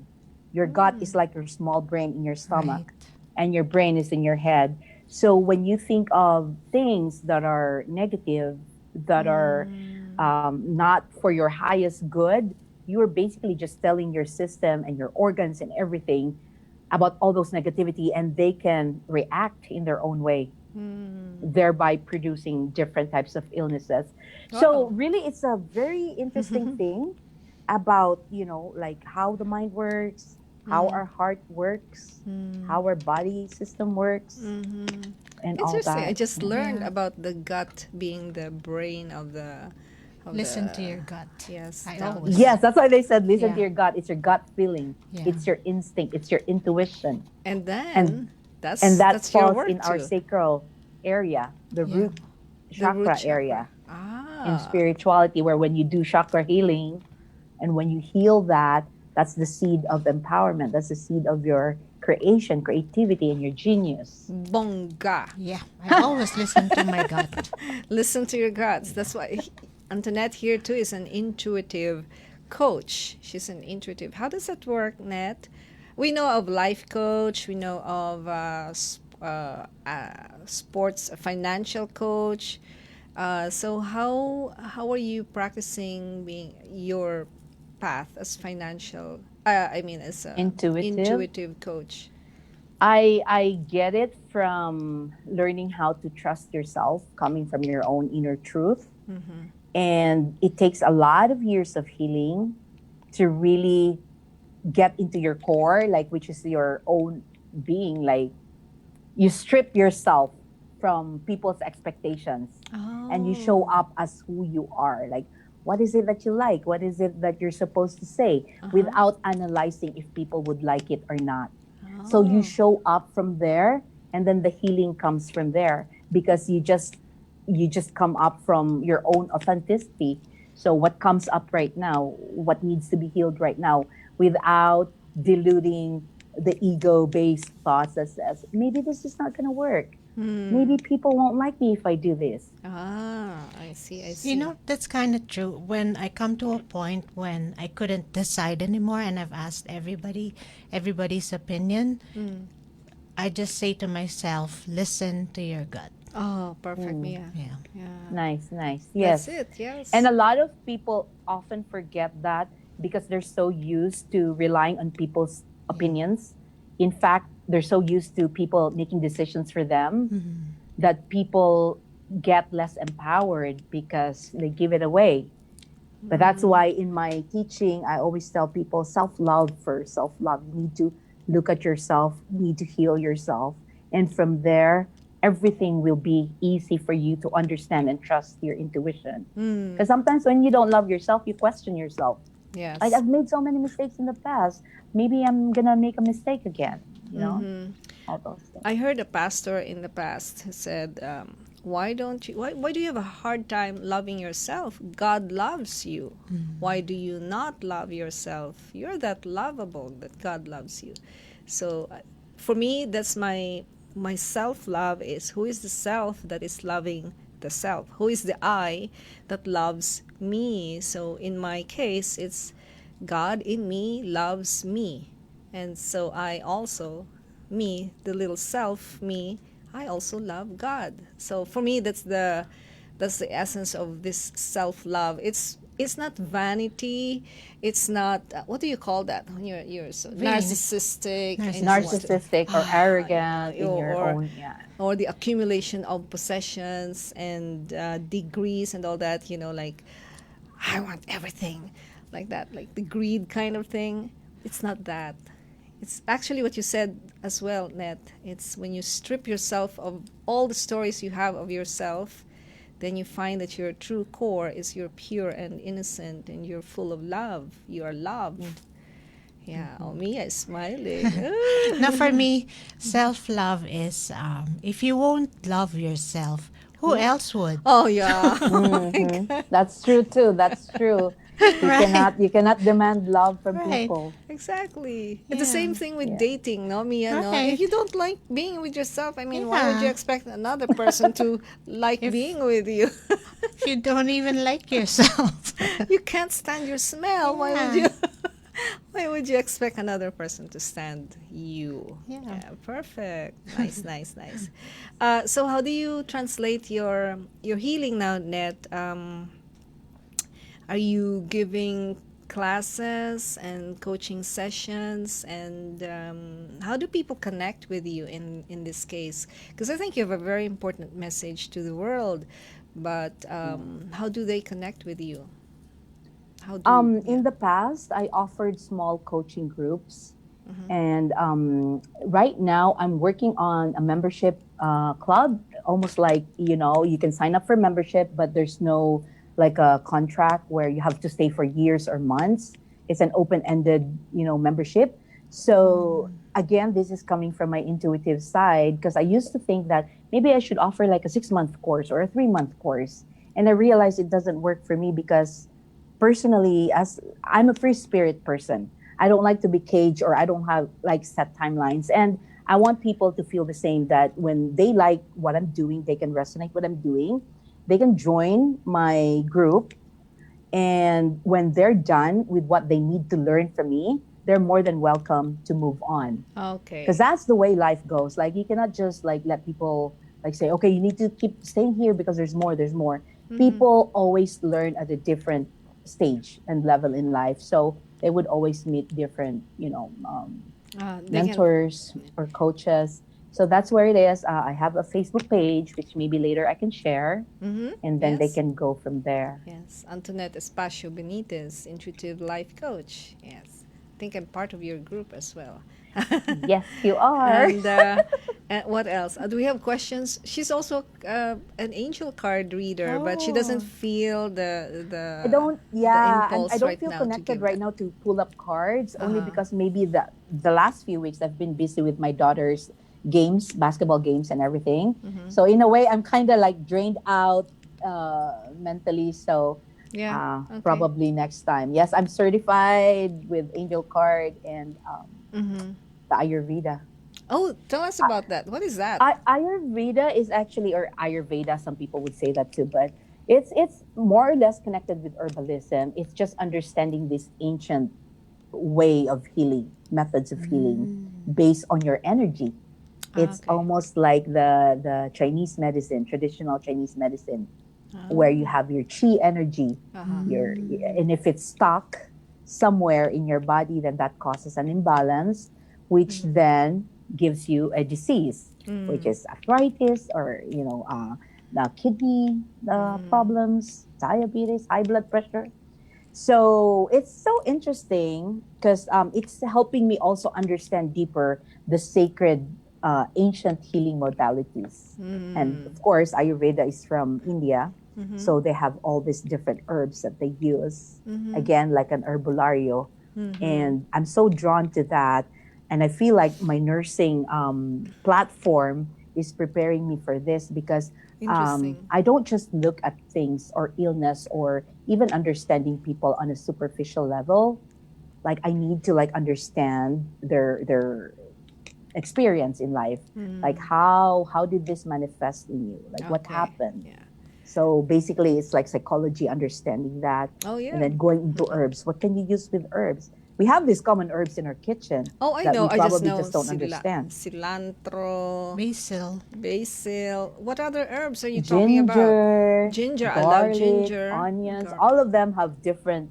Your gut is like your small brain in your stomach, and your brain is in your head. So when you think of things that are negative, that are not for your highest good, you are basically just telling your system and your organs and everything about all those negativity, and they can react in their own way, thereby producing different types of illnesses. So really, it's a very interesting thing about like how the mind works, how our heart works, how our body system works, and all Interesting. I that. just learned about the gut being the brain of Listen to your gut. Yes, I down. always. Yes, that's why they said listen Yeah. to your gut. It's your gut feeling. Yeah. It's your instinct. It's your intuition. And then And that's that that's your falls work in our too. sacral area, the Yeah. root The root chakra chakra. area in Ah. spirituality, where when you do chakra healing and when you heal that, that's the seed of empowerment. That's the seed of your creation, creativity, and your genius. Bongga. Yeah. I always listen to my gut. Listen to your guts. That's why Antoinette here too is an intuitive coach. She's an intuitive. How does that work, Net? We know of life coach. We know of sports financial coach. So how are you practicing being your path as financial? I mean, as a intuitive coach. I get it from learning how to trust yourself, coming from your own inner truth. And it takes a lot of years of healing to really get into your core, like which is your own being. Like you strip yourself from people's expectations and you show up as who you are. Like what is it that you like? What is it that you're supposed to say without analyzing if people would like it or not. So you show up from there, and then the healing comes from there because you just come up from your own authenticity. So what comes up right now, what needs to be healed right now, without diluting the ego-based thoughts as maybe this is not going to work. Maybe people won't like me if I do this. I see. You know, that's kind of true. When I come to a point when I couldn't decide anymore and I've asked everybody's opinion, I just say to myself, listen to your gut. Oh, perfect, Mia. Yeah. Nice. Yes. That's it. Yes. And a lot of people often forget that because they're so used to relying on people's opinions. In fact, they're so used to people making decisions for them that people get less empowered because they give it away. But that's why in my teaching, I always tell people self-love first. Self-love. You need to look at yourself, you need to heal yourself. And from there, everything will be easy for you to understand and trust your intuition. Because sometimes when you don't love yourself, you question yourself. Yes. Like, I've made so many mistakes in the past. Maybe I'm going to make a mistake again. You know? All those things. I heard a pastor in the past who said, why do you have a hard time loving yourself? God loves you. Why do you not love yourself? You're that lovable that God loves you. So for me, that's my self-love is who is the self that is loving the self? Who is the I that loves me? So in my case, it's God in me loves me. And so I also, me, the little self, me, I also love God. So for me, that's the essence of this self-love. It's not vanity. It's not what do you call that when you're so narcissistic, and you want to- Narcissistic or arrogant in your or- own, or the accumulation of possessions and degrees and all that. Like I want everything, like that, like the greed kind of thing. It's not that. It's actually what you said as well, Net. It's when you strip yourself of all the stories you have of yourself, then you find that your true core is you're pure and innocent and you're full of love. You are loved. Yeah, Mia is smiling. Now, for me, self-love is if you won't love yourself, who else would? Oh, yeah. That's true too. That's true. You cannot demand love from Right. people. Exactly. It's the Yeah. same thing with dating, no, Mia? No? Right. If you don't like being with yourself, I mean, why would you Yeah. expect another person to like being with you? If you don't even like yourself. You can't stand your smell. Why would you? Why would you expect another person to stand you? Yeah. Perfect. Nice. So how do you translate your healing now, Net? Are you giving classes and coaching sessions, and how do people connect with you in this case? Because I think you have a very important message to the world, but how do they connect with you? In the past, I offered small coaching groups, and right now I'm working on a membership club. Almost like you can sign up for membership, but there's no like a contract where you have to stay for years or months. It's an open-ended, membership. So again, this is coming from my intuitive side because I used to think that maybe I should offer like a 6-month course or a 3-month course. And I realized it doesn't work for me because personally, as I'm a free spirit person, I don't like to be caged or I don't have like set timelines. And I want people to feel the same, that when they like what I'm doing, they can resonate what I'm doing. They can join my group, and when they're done with what they need to learn from me, they're more than welcome to move on. Okay. Because that's the way life goes. Like, you cannot just like let people like say, okay, you need to keep staying here because there's more, there's more. People always learn at a different stage and level in life. So they would always meet different, They can. mentors or coaches. So that's where it is. I have a Facebook page, which maybe later I can share, and then they Yes. can go from there. Yes, Antonette Espacio-Benitez, Intuitive Life Coach. Yes, I think I'm part of your group as well. Yes, you are. And what else? Do we have questions? She's also an angel card reader, but she doesn't feel the I don't, yeah, and impulse I don't right feel now to connected give right that. now to pull up cards, only because maybe the last few weeks I've been busy with my daughter's games, basketball games, and everything. So in a way, I'm kind of like drained out mentally. So Yeah. Okay. probably next time. Yes, I'm certified with Angel Card and the Ayurveda. Oh, tell us about that. What is that? Ayurveda is actually, or Ayurveda, some people would say that too, but it's more or less connected with herbalism. It's just understanding this ancient way of healing, methods of healing based on your energy. It's Okay. almost like the Chinese medicine, traditional Chinese medicine, where you have your chi energy, and if it's stuck somewhere in your body, then that causes an imbalance, which then gives you a disease, which is arthritis, or the kidney problems, diabetes, high blood pressure. So it's so interesting because it's helping me also understand deeper the sacred ancient healing modalities. And of course, Ayurveda is from India. So they have all these different herbs that they use, again, like an herbolario. And I'm so drawn to that. And I feel like my nursing platform is preparing me for this because Interesting. I don't just look at things or illness or even understanding people on a superficial level. Like, I need to like understand their experience in life. Like, how did this manifest in you? Like, what Okay. happened? Yeah. So basically, it's like psychology, understanding that, Oh, yeah. and then going into herbs. What can you use with herbs? We have these common herbs in our kitchen Oh, I that know. we I just probably know just don't understand. cilantro, Basil. basil. What other herbs are you talking about? Ginger, Ginger. I love garlic, ginger. onions, all of them have different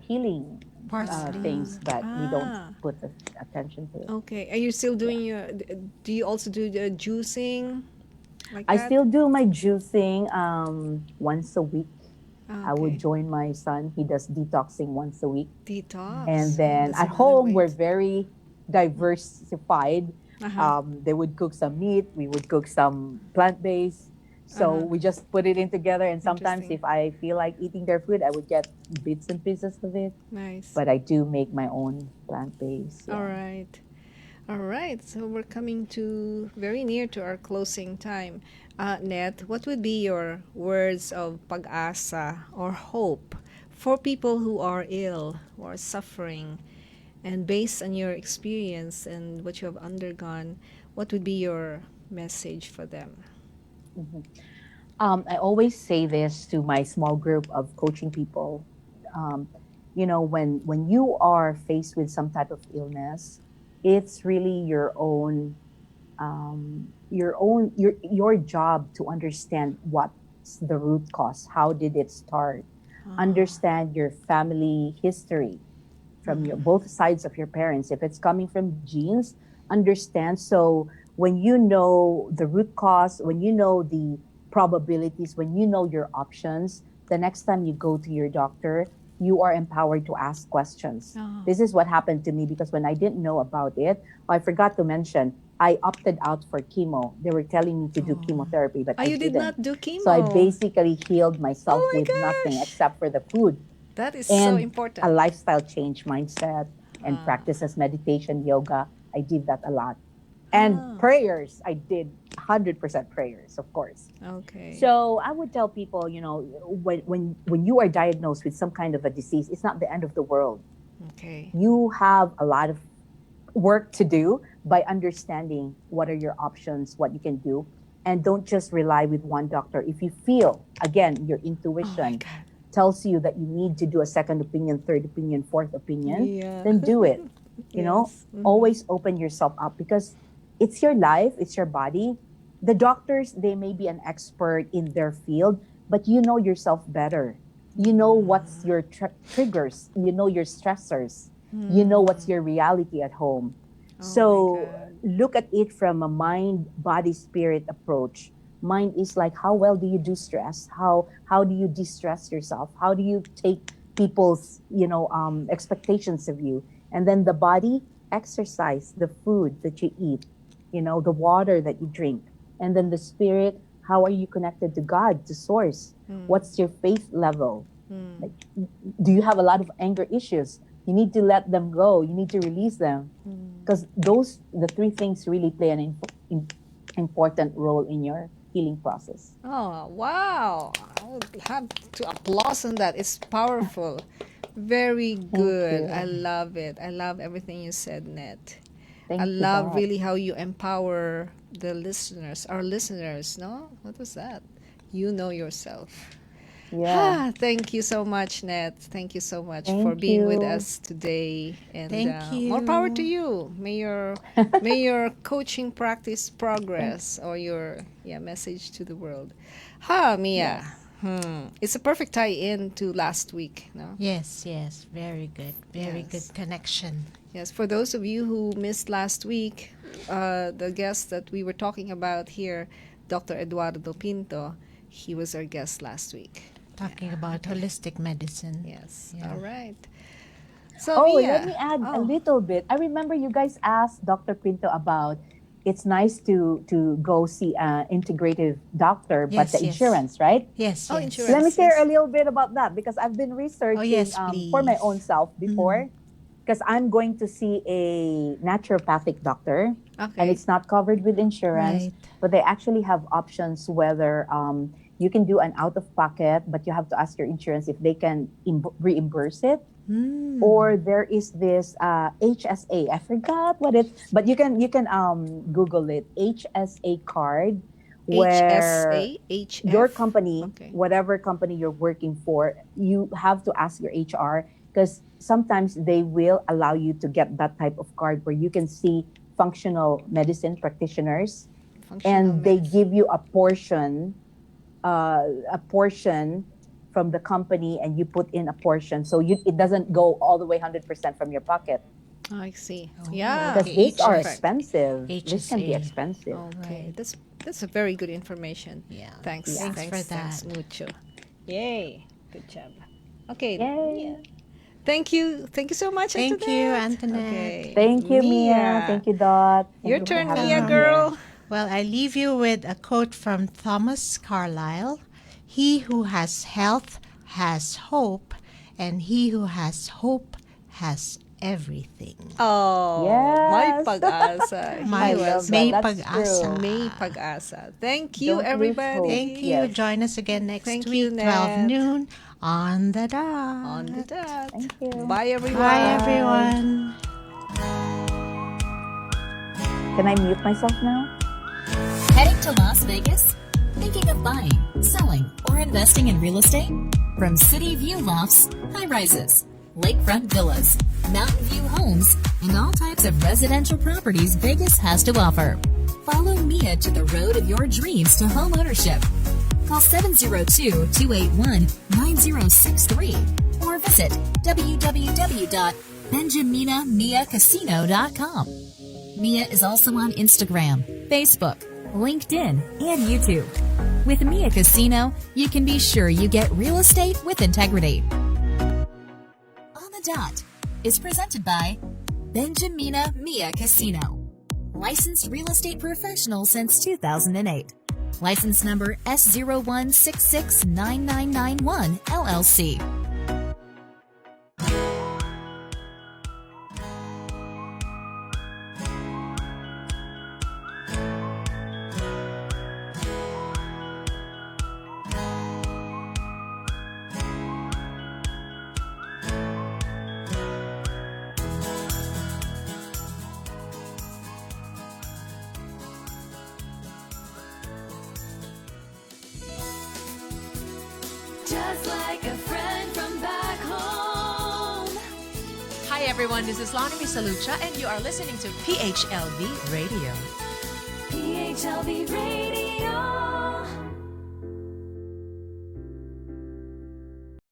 healing Parsley. things that we don't Ah. put the attention to. Okay. Are you still doing your? Do you also do the juicing, like I that? still do my juicing once a week. I would Okay. join my son. He does detoxing once a week. Detox. And then That's at another home, way we're to- very diversified. They would cook some meat, we would cook some plant-based. So we just put it in together. And sometimes Interesting. if I feel like eating their food, I would get bits and pieces of it. Nice. But I do make my own plant-based. All right. All right. So we're coming to very near to our closing time. Net, what would be your words of pag-asa or hope for people who are ill, who are suffering? And based on your experience and what you have undergone, what would be your message for them? I always say this to my small group of coaching people. Um, when you are faced with some type of illness, it's really your job to understand what's the root cause. How did it start? Understand your family history from your both sides of your parents. If it's coming from genes, understand. So when you know the root cause, when you know the probabilities, when you know your options, the next time you go to your doctor, you are empowered to ask questions. This is what happened to me, because when I didn't know about it, I forgot to mention, I opted out for chemo. They were telling me to do chemotherapy, but I you didn't. did not do chemo. So I basically healed myself Oh my with nothing gosh. except for the food. That is And so important. a lifestyle change mindset and practices meditation, yoga. I did that a lot. And prayers, I did 100% prayers, of course. Okay. So I would tell people, when you are diagnosed with some kind of a disease, it's not the end of the world. Okay. You have a lot of work to do by understanding what are your options, what you can do, and don't just rely with one doctor. If you feel, again, your intuition tells you that you need to do a second opinion, third opinion, fourth opinion, then do it. Always open yourself up, because it's your life, it's your body. The doctors, they may be an expert in their field, but you know yourself better. You know what's your triggers, you know your stressors, you know what's your reality at home. So look at it from a mind, body, spirit approach. Mind is like, how well do you do stress? How do you de-stress yourself? How do you take people's expectations of you? And then the body, exercise, the food that you eat, the water that you drink. And then the spirit, how are you connected to God, to source? What's your faith level? Like, do you have a lot of anger issues? You need to let them go. You need to release them, because the three things really play an important role in your healing process. Oh, wow. I would have to applaud on that. It's powerful. Very good. I love it. I love everything you said, Net. I love really how you empower the listeners, our listeners, no? What was that? You know yourself. Yeah. Thank you so much, Net. Thank you so much for being with us today. And Thank you. more power to you. May your coaching practice progress, or your message to the world. Mia. It's a perfect tie-in to last week, no? Yes, very good. Very good connection. Yes, for those of you who missed last week, the guest that we were talking about here, Dr. Eduardo Pinto, he was our guest last week. Talking about holistic medicine. Yes. Yeah. All right. So, Mia, let me add a little bit. I remember you guys asked Dr. Pinto about, it's nice to go see an integrative doctor, but the insurance, right? Yes. Insurance. Let me share a little bit about that, because I've been researching for my own self before, because I'm going to see a naturopathic doctor, and it's not covered with insurance, but they actually have options whether you can do an out-of-pocket, but you have to ask your insurance if they can reimburse it. Or there is this HSA. I forgot what it, but you can Google it. HSA card, where your company, whatever company you're working for, you have to ask your HR, because sometimes they will allow you to get that type of card where you can see functional medicine practitioners, and they give you a portion from the company, and you put in a portion, so it doesn't go all the way 100% from your pocket. I see. Because these are expensive. This can be expensive. Okay, that's a very good information. Yeah. Thanks for that. Thanks mucho. Yay. Good job. Okay. Yay. Yeah. Thank you so much. Thank Antonette. you, Antoinette. Okay. Thank you, Mia. Thank you, Dot. Thank Your you for turn, having Mia me. girl. Well, I leave you with a quote from Thomas Carlyle. He who has health has hope, and he who has hope has everything. Oh, Yes. may pag-asa. My love may that. That's pag-asa. true. May pag-asa. Thank you, Don't lose everybody. hope. Thank you. Yes. Join us again next Thank week, you, 12 Nat. noon on the dot. On the dot. Thank you. Bye, everyone. Bye, everyone. Can I mute myself now? Heading to Las Vegas? Thinking of buying, selling, or investing in real estate? From city view lofts, high rises, lakefront villas, mountain view homes, and all types of residential properties Vegas has to offer. Follow Mia to the road of your dreams to home ownership. Call 702-281-9063 or visit www.benjaminamiacasino.com. Mia is also on Instagram, Facebook, LinkedIn, and YouTube. With Mia Casino, you can be sure you get real estate with integrity. Dot is presented by Benjamina Mia Casino. Licensed real estate professional since 2008. License number S01669991 LLC. Just like a friend from back home. Hi everyone, this is Lonnie Misalucha and you are listening to PHLV Radio. PHLV Radio.